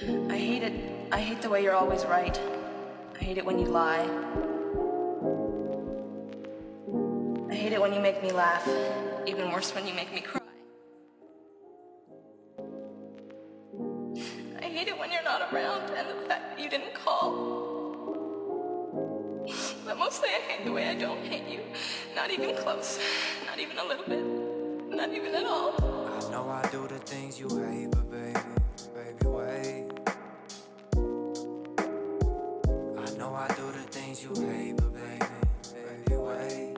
I hate it. I hate the way you're always right. I hate it when you lie. I hate it when you make me laugh. Even worse when you make me cry. I hate it when you're not around and the fact that you didn't call. But mostly I hate the way I don't hate you. Not even close. Not even a little bit. Not even at all. I know I do the things you hate, but baby, wait. I know I do the things you hate, but baby, wait.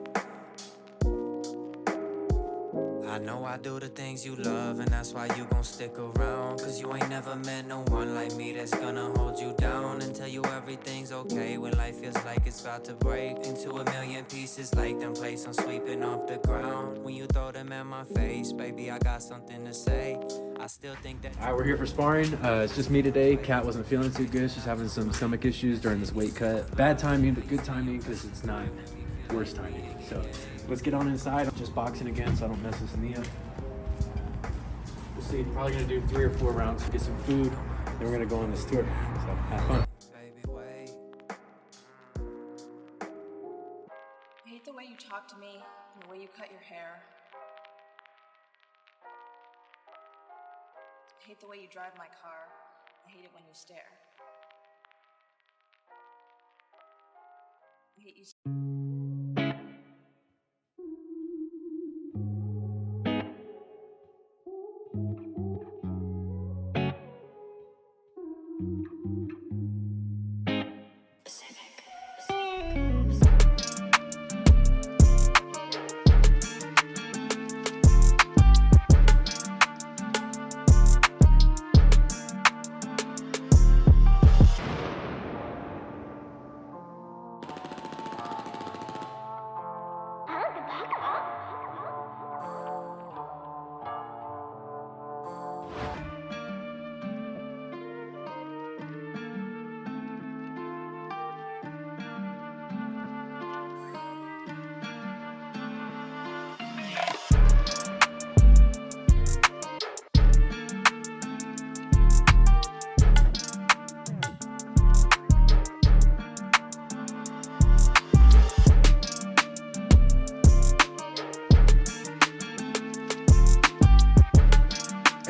I know I do the things you love, and that's why you gon' stick around. Cause you ain't never met no one like me that's gonna hold you down and tell you everything's okay when life feels like it's about to break into a million pieces, like them plates I'm sweeping off the ground. When you throw them at my face, baby, I got something to say. I still think that. Alright, we're here for sparring. It's just me today. Kat wasn't feeling too good. She's having some stomach issues during this weight cut. Bad timing, but good timing because it's not worse timing. So let's get on inside. I'm just boxing again so I don't mess this knee up. We'll see. Probably gonna do 3 or 4 rounds, get some food, then we're gonna go on this tour. So have fun. I hate the way you talk to me and the way you cut your hair. I hate the way you drive my car. I hate it when you stare. I hate you.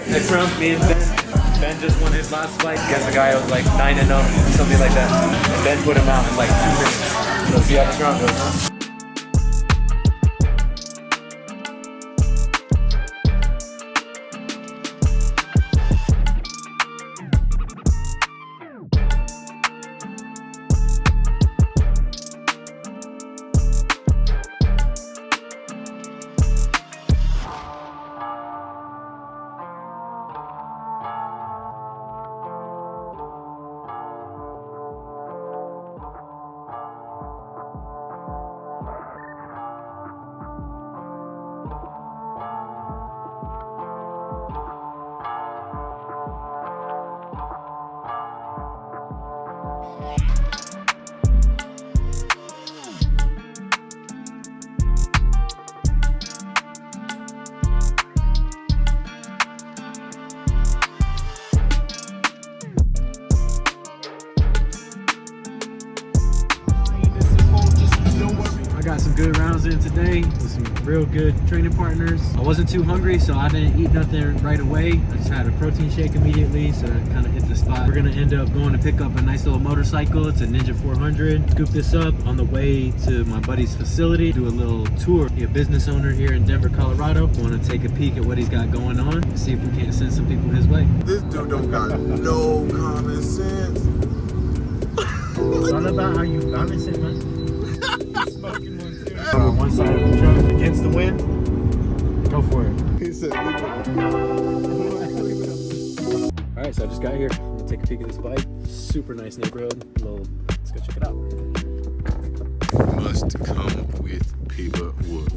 Next round, me and Ben. Ben just won his last fight against a guy who was like 9-0, something like that. And Ben put him out in like 2 minutes. So see how this round goes, huh? Got some good rounds in today with some real good training partners. I wasn't too hungry, so I didn't eat nothing right away. I just had a protein shake immediately, so it kind of hit the spot. We're gonna end up going to pick up a nice little motorcycle. It's a Ninja 400. Scoop this up on the way to my buddy's facility, do a little tour. He's a business owner here in Denver, Colorado. Want to take a peek at what he's got going on, see if we can't send some people his way. This dude don't got no common sense. It's all about how you balance it, man. On one side of the truck against the wind. Go for it. He said, Alright, so I just got here. I'm gonna take a peek at this bike. Super nice neighborhood. Let's go check it out. must come with paperwork.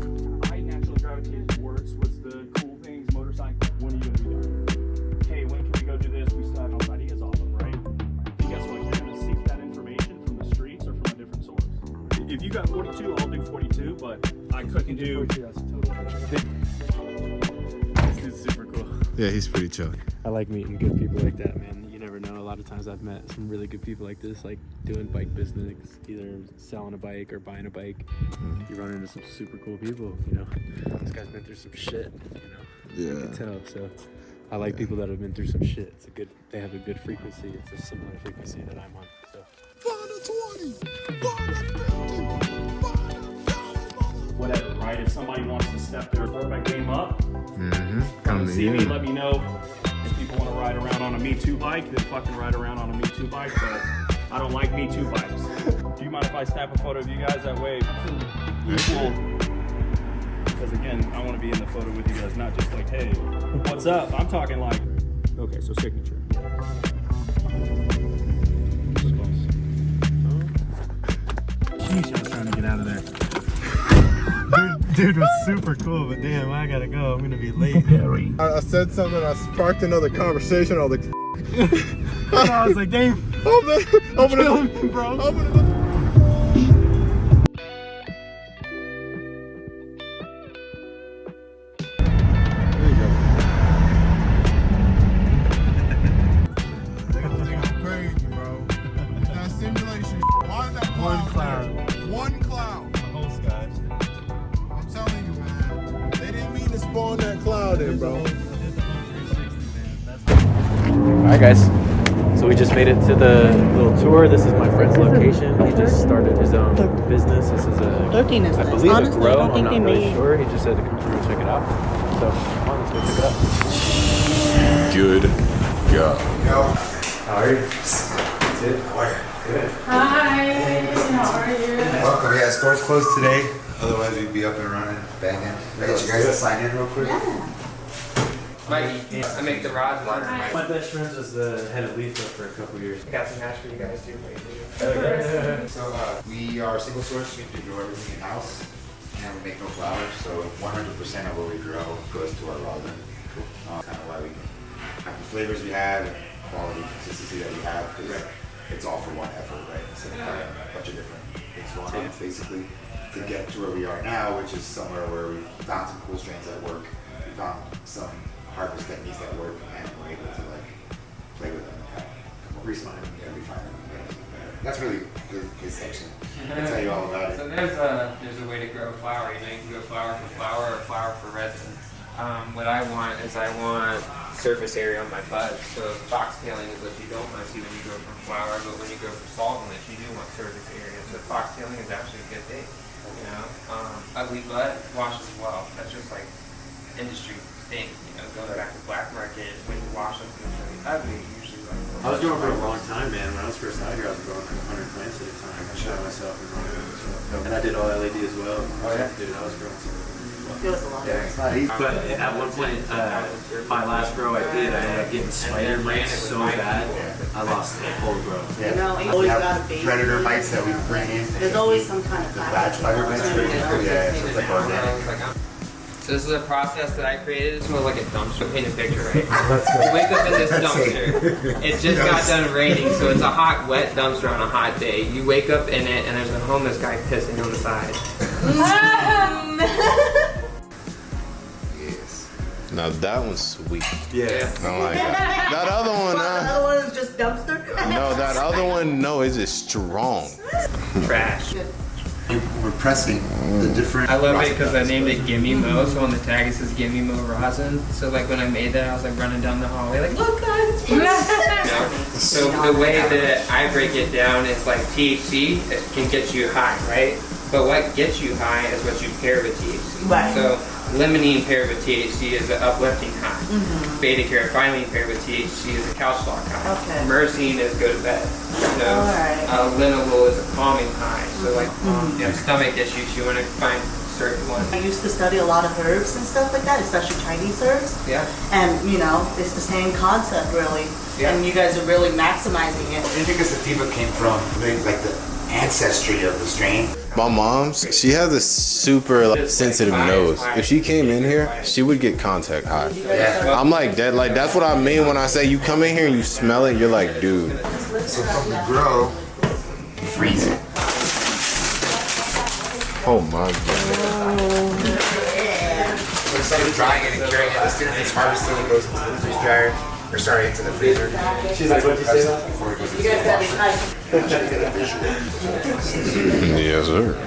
I naturally gravitated towards was the cool things, motorcycle. When are you gonna be done? Hey, when can we go do this? We still have no ideas off them, right? And guess what? You're gonna seek that information from the streets or from a different source. If you got 42, I'll do 42, but I couldn't do. 42, that's a total. This is super cool. Yeah, he's pretty chill. I like meeting good people like that, man. You never know. A lot of times I've met some really good people like this, like doing bike business, either selling a bike or buying a bike. You run into some super cool people, you know. This guy's been through some shit, you know. Yeah. I can tell. So I like people that have been through some shit. They have a good frequency. It's a similar frequency that I'm on. So. Whatever, right? If somebody wants to step their throwback game up, Come and to see me, me. let me know. If people want to ride around on a Me Too bike, then fucking ride around on a Me Too bike, but I don't like Me Too bikes. Do you mind if I snap a photo of you guys that way? Equal. Because again, I want to be in the photo with you guys, not just like, hey, what's up? I'm talking like, okay, so signature. Jeez, I was trying to get out of there. Dude was super cool, but damn, I gotta go. I'm gonna be late. I said something, I sparked another conversation. I was like, I was like, damn. open it, bro. open it. Crazy, bro. That simulation. Why did that One cloud cloud. there? One cloud. The whole sky. I'm telling you, man. They didn't mean to spawn that cloud in, bro. Alright guys, so we just made it to the little tour. This is my friend's location. He just started his own business. This is a, 13 is I nice. believe Honestly, a grow. I don't I'm think not they really made- sure. He just said to come through and check it out. So come on, let's go check it out. Good go. How are you? That's it. How are you? Good. Hi, how are you? Welcome. Yeah, store's closed today. Otherwise, we'd be up and running, banging. I get you guys to sign in real quick. Mikey, I make the rods. My best friend was the head of Leaf for a couple years. I got some hash for you guys too. So we are single source. We do grow everything in house, and we make no flour. So 100% of what we grow goes to our rosin. Kind of why we have the flavors we have, and quality, consistency that we have, because it's all for one effort, right? Instead of having a bunch of different things going on. It's basically to get to where we are now, which is somewhere where we found some cool strains that work. We found some harvest techniques that work, and we're able to like play with them and kind of refine them and refine them. That's really his section. I'll tell you all about it. So there's a way to grow flour. You know, you can grow flour for flour or flour for resin. What I want surface area on my buds. So foxtailing is what you don't want to see when you grow from flour, but when you grow for solventless, you do want surface area. So foxtailing is actually a good thing. You know, ugly bud washes well. That's just like industry thing. You know, going back to black market, when you wash them, it's really ugly. Usually, like I was growing for a long time, man. When I was first out here, I was growing like 100 plants at a time. I shot myself and running them. So. And I did all LED as well. Oh, yeah? Dude, I was growing some. It was a lot. Yeah, it's not easy. But at one point, my last grow I did, I ended up getting spider mites so bad, I lost the whole grow. Yeah. You know, you We always have gotta be. predator mites that we bring in. There's always some kind of The badge spider mites, you know? yeah, so it's like organic. So this is a process that I created. It smells like a dumpster. Paint a picture, right? You wake up in this dumpster. It just got done raining, so it's a hot, wet dumpster on a hot day. You wake up in it, and there's a homeless guy pissing on the side. Yes. Now that one's sweet. Yeah. I like that. That other one, Another one is just dumpster. no, that other one, no, is it strong? Trash. We're pressing the different. I love it because I named it Gimme Mo, so on the tag it says Gimme Mo Rosin. So like when I made that, I was like running down the hallway like, look guys, you know? So the way that I break it down is like THC, it can get you high, right? But what gets you high is what you pair with THC. Right. So limonene paired with THC is an uplifting high. Beta carotene paired with THC is a couch lock high. Okay. Myrcene is go to bed. So Alright. linalool is a calming high. So like you have stomach issues, you want to find certain ones. I used to study a lot of herbs and stuff like that, especially Chinese herbs. Yeah. And, you know, it's the same concept, really. Yeah. And you guys are really maximizing it. I think the sativa came from like the ancestry of the strain. My mom's, she has a super like, sensitive nose. If she came in here, she would get contact high. Yeah. I'm like that. Like that's what I mean when I say you come in here and you smell it. You're like, dude. So from the grow, you freeze it. Oh my god. So instead of drying it and curing it, as soon as it's harvested, it goes into the freeze dryer. Or sorry, into the freezer. She's like, what'd you say about Before it goes into You guys the gotta be washer. nice. Try to get a visual. Yes, sir.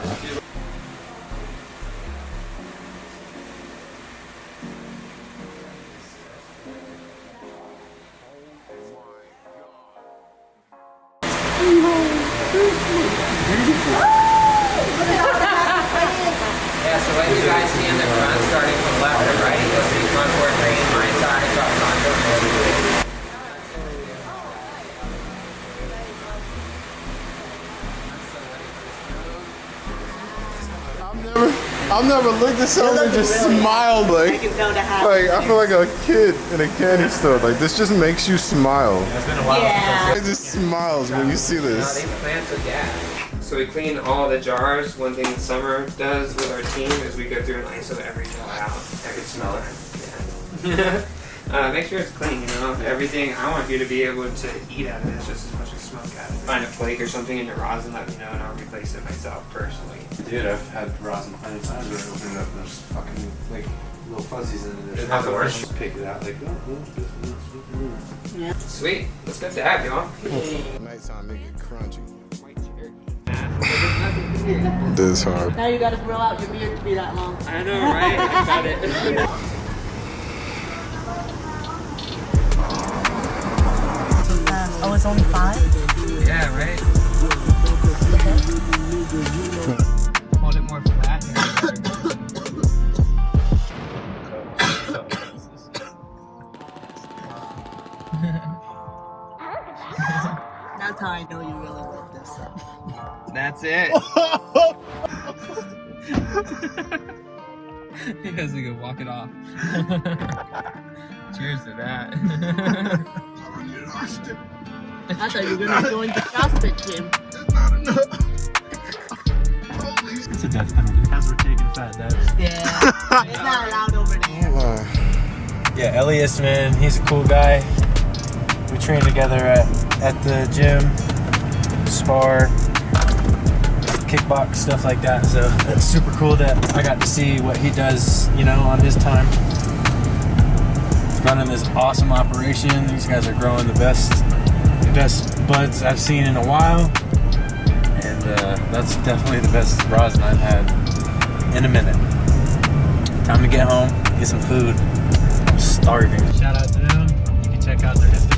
Yeah, so what you guys see in the front, starting from left to right, you'll see front board green, my side, drop contour, I've never looked at someone and just smiled I like can tell the hat. I feel like a kid in a candy store. Like this just makes you smile. It's been a while. Yeah. It just smiles when you see No, this. these plants are gas. So we clean all the jars. One thing Summer does with our team is we go through and ISO every jar out. I can smell it. Yeah. Make sure it's clean, you know. Everything, I want you to be able to eat out of it just as much as smoke out of it. Find a flake or something in your rosin, let me know and I'll replace it myself personally. Dude, I've had rosin plenty of times where I open it up and there's fucking like little fuzzies in it. It's not the worst. Just pick it out like, Yeah. Sweet. Let's go dab, y'all. Nighttime make it crunchy. White cherry. There's nothing here. This hard. Now you gotta grow out your beard to be that long. I know, right? I got it. Oh, it's only 5? Yeah, right? Hold it more flat That's how I know you really love this stuff. That's it. You guys are gonna walk it off. Cheers to that. I thought you were gonna join the CrossFit gym. it's a death penalty. As we're taking fat dabs. Yeah. It's not allowed over there. Yeah, Elias, man, he's a cool guy. We train together at the gym, spar, kickbox, stuff like that. So it's super cool that I got to see what he does, you know, on his time. Running this awesome operation. These guys are growing the best buds I've seen in a while. And that's definitely the best rosin I've had in a minute. Time to get home, get some food. I'm starving. Shout out to them. You can check out their Instagram.